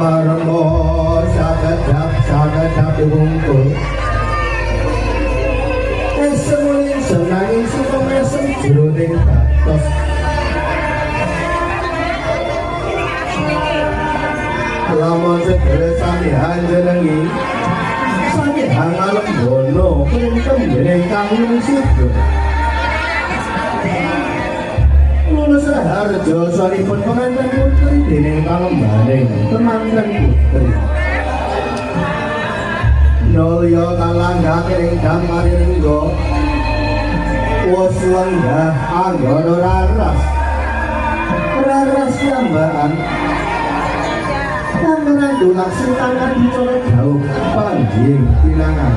marmo sagedap diwungkul semuanya senangin suka mesem jroning batos lamun segera sami hanjenengi sami hangalem bono kentem dening kang sudo lulus harjo soripun pengantin putri dening kalembaring temanten putri nolyo kalangga kering damaringgo wos lenggah anggono raras yambaan kang ngandung sultanan dicolok jauh panggih pinangan